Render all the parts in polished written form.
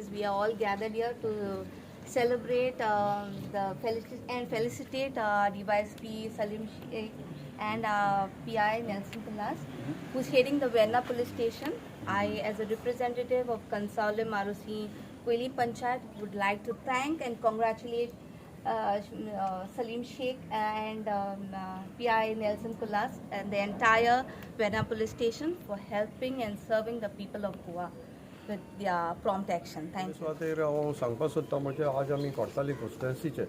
is we are all gathered here to celebrate felicitate DYSP Salim Sheikh and PI Nelson Kulas, who's heading the Verna police station. I, as a representative of Consaule Marusi Kweli Panchayat, would like to thank and congratulate Salim Sheikh and PI Nelson Kulas and the entire Verna police station for helping and serving the people of Goa with their prompt action. Thank you. हांव सांगपाक सोदतां म्हणजे आज आमी कोर्ताली कॉन्स्टिट्युएन्सीचे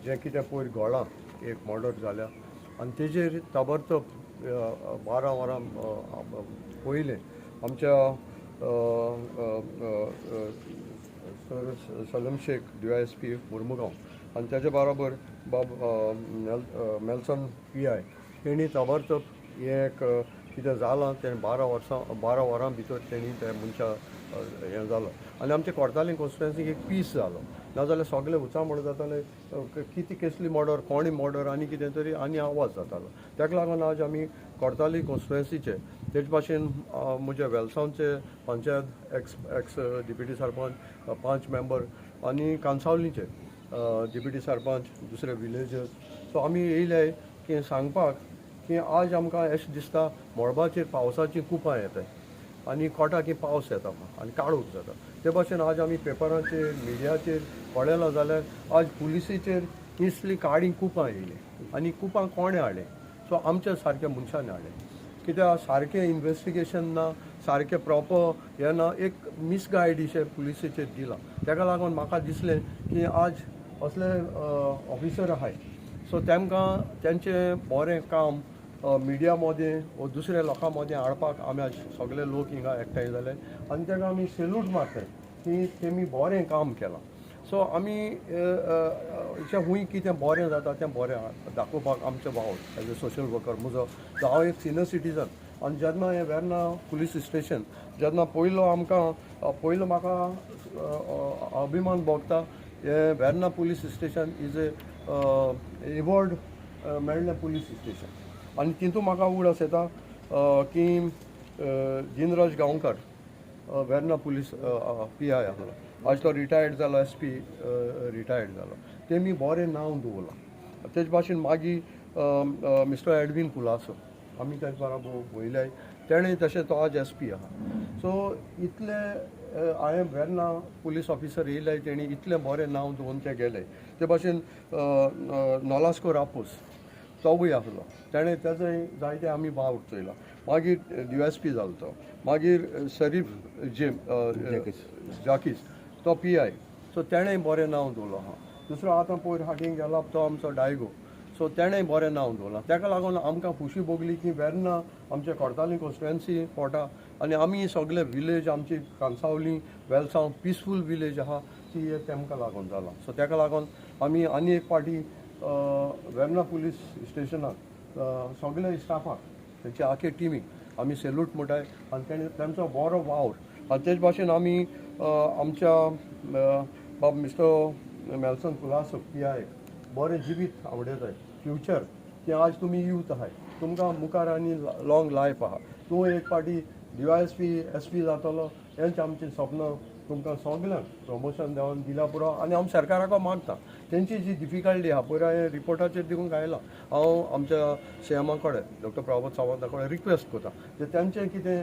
जें कितें पयर गोळा एक मर्डर जाल्या आनी तेजेर ताबडतोब 12 वरां पयलें आमच्या सलीम शेख DYSP मुर्मुगांव आनी तेजे बरोबर मेल्सन PI तेणी ताबडतोब एक कितें जालां तें 12 वरां भितर तेणी त्या मनशा हें जालो आनी आमच्या कोर्तालीं कॉन्स्टिट्युएन्सीक एक पीस जालो नाजाल्यार सगळे उचामळ जाताले कितें कसली मर्डर कोणी मर्डर आनी कितें तरी आनी आवाज जातालो ताका लागून आज आमी कोर्ताली कॉन्स्टिट्युएन्सीचे तेजे भाशेन म्हज्या वेलसांवचे panchayat ex deputy sarpanch 5 member आनी कांसावलीचे डिप्युटी सरपंच दुसरे विलेजर्स सो आमी येयले की सांगपाक की आज आमकां अशें दिसता मळबाचेर पावसाची कुपां येताय आनी कोटा की पावस येता आनी काळोख जाता ते भाशेन आज आमी पेपराचेर मिडियाचेर पळयलां जाल्यार आज पुलिसेचेर इसली काळी कुपां येयली आनी कुपां कोणें हाडलें सो आमच्या सारक्या मनशांनी हाडलें कित्याक सारकें इन्वेस्टिगेशन ना सारकें प्रॉपर हें ना एक मिसगायडीशें पुलिसेचेर दिलां ताका लागून म्हाका दिसलें की आज असले ऑफिसर आहाय सो तेमकां तेंचें बरें काम मिडिया मदें वो दुसऱ्या लोकां मदें हाडपाक आमी आज सगळे लोक हिंगा एकठांय जाले आनी ताका आमी सेल्यूट मारताय की तेमी बरें काम केलां सो आमी हुंय कितें बरें जाता तें बरें दाखोवपाक आमचें वावर एज अ सोशल वर्कर म्हजो हांव एक सिनियर सिटीजन आनी जेन्ना हें वेर्ना पुलीस स्टेशन जेन्ना पयलो म्हाका अभिमान भोगता हें Verna police station is award मेळ्ळें पुलीस स्टेशन आनी तितून म्हाका उगडास येता की जिनराज गांवकर वेर्ना पुलीस PI आहलो आज तो रिटायर्ड जालो SP रिटायर्ड जालो तेमी बरें नांव दवरलां तेजे भाशेन मागीर मिस्टर एडवीन कुलासो आमी तेजे बरोबर वयल्याय तेणें तशें तो आज SP आहा सो इतले हांवें वेर्ना पुलीस ऑफिसर येयल्याय तेणी इतलें बरें नांव दवरून ते गेले ते भाशेन नॉलास्को रापोस तोवूय आसलो तेणें तेजोय जायते आमी वावर चोयला मागीर DYSP जालो तो मागीर शरीफ जाकीस तो PI सो तेणेंय बरें नांव दवरलो आहा दुसरो आतां पयर हाटींग गेला तो आमचो डायगो सो तेणेंय बरें नांव दवरलां ताका लागून आमकां खुशी भोगली की वेर्ना आमच्या कोर्ताली कॉन्स्टिट्युएन्सी पोटा आनी आमी सगळे विलेज आमची कांसावली वेलसांव पिसफूल विलेज आहा ती तेमकां लागून जाला सो ताका लागून आमी आनी एक पाटी वेर्ना पुलीस स्टेशनाक सगळे स्टाफाक तेचे आखे टिमीक आमी सेल्यूट म्हणटाय आनी तेणें तेंचो बरो वावर आनी तेजे भाशेन आमी आमच्या बाब मिस्टर मेल्सन कुलासो PI बरें जिवीत आवडयताय फ्युचर की आज तुमी यूथ आहाय तुमकां मुखार आनी लॉंग लायफ आहा तूं एक पाटी DYSP SP जातलो हेंच आमचें सपन तुमकां सगळ्यांक प्रमोशन देंवन दिल्या पुरो आनी हांव सरकाराक मागता तेंची जी डिफिकल्टी आहा पयर हांवें रिपोर्टाचेर दिवंक आयलां हांव आमच्या CMा कडेन डॉक्टर प्रभात सावंता कडेन रिक्वेस्ट करता जे तेंचें कितें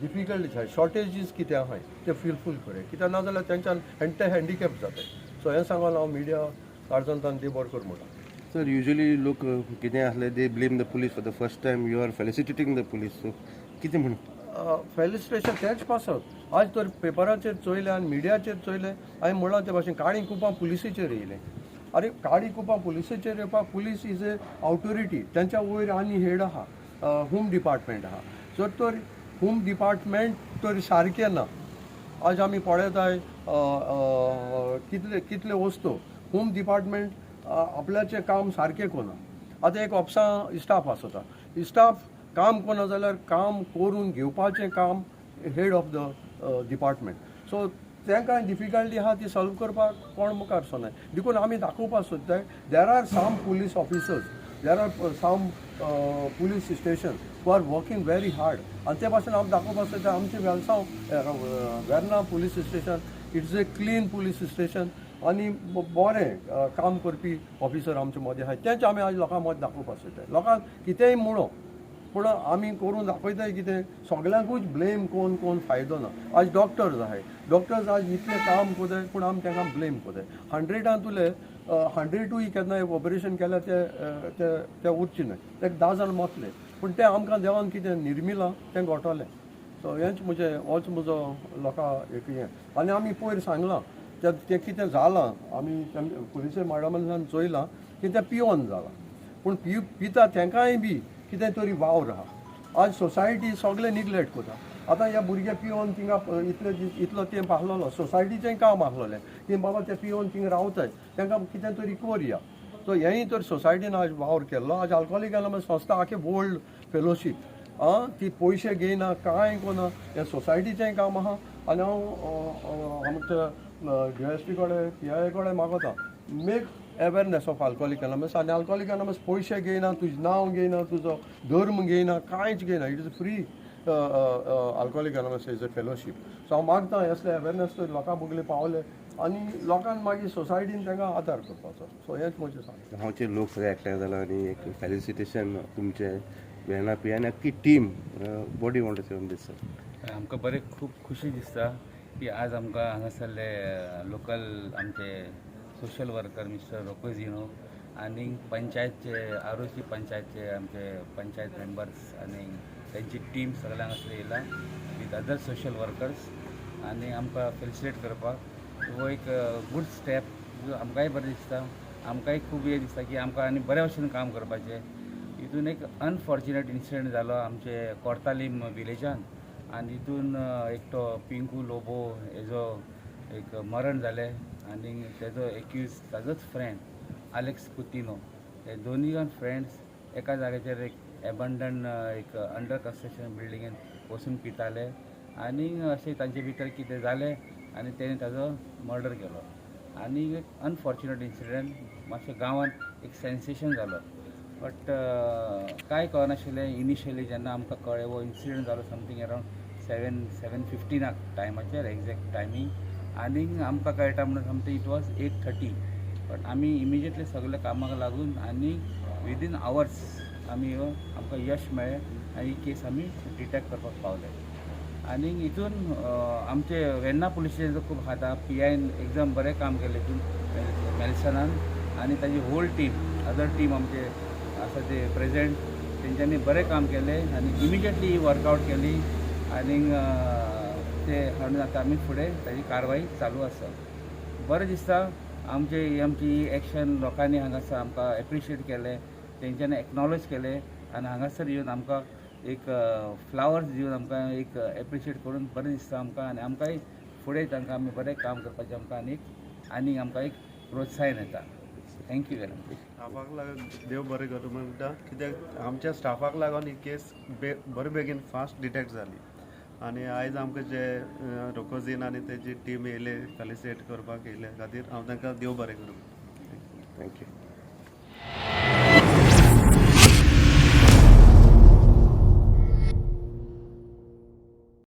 डिफिकल्टीज आहाय शॉर्टेजीस कितें आहाय ते फिलफूल करे कित्याक नाजाल्यार तेंच्यान हँडिकॅप जाताय सो हें सांगून हांव मिडिया कारजंतान ती बरें कर म्हणटा Sir, usually लोक कितें आसलें they blame the police for the first time. You are felicitating the police. So, कितें म्हण फेलिस्ट्रेशन तेच पासत आज तर पेपराचेर चोयलें आनी मिडियाचेर चोयलें हांवें म्हणलां ते भाशेन काळी कुपां पुलिसेचेर येयलें अरे काळी कुपां पुलिसेचेर येवपाक पुलीस इज ए ऑथॉरिटी तेंच्या वयर आनी हेड आहा होम डिपार्टमेंट आहा जर तर होम डिपार्टमेंट तर सारकें ना आज आमी पळयताय कितले वस्तू होम डिपार्टमेंट आपल्याचें काम सारकें कोना आतां एक ऑफिसां स्टाफ आसता स्टाफ काम कोना जाल्यार काम करून घेवपाचें काम head of the department so तांकां डिफिकल्टी आहा ती सॉल्व करपाक कोण मुखार सोनाय देखून आमी दाखोवपाक सोदताय there are some police officers there are some police station who are working very hard आनी ते भाशेन आमी दाखोवपाक सोदता आमचे Velsao Verna police station it's a clean police station आनी बरें काम करपी ऑफिसर आमचे मदें आहाय तेंच आमी आज लोकांक मदें दाखोवपाक सोदताय लोकांक कितेंय म्हणो पूण आमी करून दाखयताय कितें सगळ्यांकूच ब्लेम कोण कोण फायदो ना आज डॉक्टर्स आहाय डॉक्टर्स आज इतलें काम कोताय पूण आमी तांकां ब्लेम कोताय 100 तुले 100 केन्ना एक ऑपरेशन केल्यार ते उरचे न्हय ते 10 जाण मरतले पूण ते आमकां देवान कितें निर्मिलां तें घोटोलें सो हेंच होच म्हजो लोकांक एक हें आनी आमी पयर सांगलां तें कितें जालां आमी पुलिसे मॅडमांतल्यान चोयलां की तें पियोन जालां पूण पिता तांकांय बी कितें तरी वावर आहा आज सोसायटी सगळे निग्लेक्ट कोता आतां ह्या भुरगे पियोन थिंगा इतलो तेंप आसलोलो सोसायटीचें काम आसलोलें की बाबा ते पियोन थिंगा रावताय तांकां कितें तरी करया सो हेंय तर सोसायटीन आज वावर केल्लो आज अल्कोहोलिक एनॉनमस संस्था आख्खे वर्ल्ड फेलोशीप ती पयशे घेयना कांय कोना हें सोसायटीचें काम आहा आनी हांव आमच्या DSP कडेन PI कडेन मागता make awareness of alcoholic anonymous आनी अल्कोहोलिक एनॉनमस पयशे घेयना तुजें नांव घेयना तुजो धर्म घेयना कांयच घेयना it is free alcoholic anonymous is a fellowship so हांव मागता असले अवेरनेस तर लोकां बगले पावले आनी लोकांक मागीर सोसायटीन तांकां आदार करपाचो सो हेंच म्हजें सांग हांवचे लोक सगळे एकठांय जाला आनी एक फेलिसिटेशन तुमचे वेर्ना PI आनी आख्खी team body want to say on this sir आमकां बरें खूब खुशी दिसता की आज आमकां हांगासरले लोकल आमचे सोशल वर्कर मिस्टर रोकोजिनो आनी पंचायतचे ROC पंचायतचे आमचे पंचायत मेंबर्स आनी तेंची टीम सगळ्यांक हांगासर येयला विथ अदर सोशल वर्कर्स आनी आमकां फेलिसिटेट करपाक हो एक गूड स्टेप जो आमकांय बरें दिसता आमकांय खूब हें दिसता की आमकां आनी बऱ्या भशेन काम करपाचें हितून एक अनफॉर्च्युनेट इन्सिडंट जालो आमचे कोर्तालीम विलेजान आनी हितून एकटो पिंकू लोबो हेजो एक मरण जालें आनी तेजो एक्यूज ताजोच फ्रेंड आलेक्स कुतिनो हे दोनूय जाण फ्रेंड्स एका जाग्याचेर एक एबंडन एक अंडर कन्स्ट्रक्शन बिल्डिंगेन वचून पिताले आनी अशें तांचे भितर कितें जालें आनी तेणें ताजो मर्डर केलो आनी एक अनफॉर्च्युनेट इन्सिडंट मातशें गांवान एक सेन्सेशन जालो बट कांय कळनाशिल्लें इनिशियली जेन्ना आमकां कळ्ळें वो इन्सिडंट जालो समथींग अरावंड 7:15 टायमाचेर एक्झॅक्ट टायमींग आनीक आमकां कळटा म्हणून समथींग इट वॉज 8:30 बट आमी इमिजिएटली सगळे कामाक लागून आनी विदीन आवर्स आमी आमकां यश मेळ्ळें आनी ही केस आमी डिटेक्ट करपाक पावले आनी हितून आमचे वेर्ना पुलीस स्टेशनाचो खूब हात आहा PIन एकदम बरें काम केलें हितून मेल्सनान आनी ताजी होल टीम अदर टीम आमचे आसा ते प्रेजेंट तेंच्यांनी बरें काम केलें आनी इमिजिएटली वर्कआवट केली आनीक ते हाडून आतां आमी फुडें ताजी कारवाई चालू आसा बरें दिसता आमची एक्शन लोकांनी हांगासर आमकां एप्रिशिएट केलें तेंच्यांनी एक्नॉलेज केलें आनी हांगासर येवन आमकां एक फ्लावर्स दिवन आमकां एक एप्रिशिएट करून बरें दिसता आमकां आनी आमकांय फुडें तांकां आमी बरें काम करपाचें आमकां आनीक आमकां एक प्रोत्साहन येता थँक्यू वेरी मच स्टाफाक लागून देव बरें करूं म्हणटा कित्याक आमच्या स्टाफाक लागून ही केस बरे बेगीन फास्ट डिटेक्ट जाली आनी आयज आमकां जे रोकोजीन आनी तेजी टीम येयले फेलिसिटेट करपाक येयले खातीर हांव तांकां देव बरें करूं थँक्यू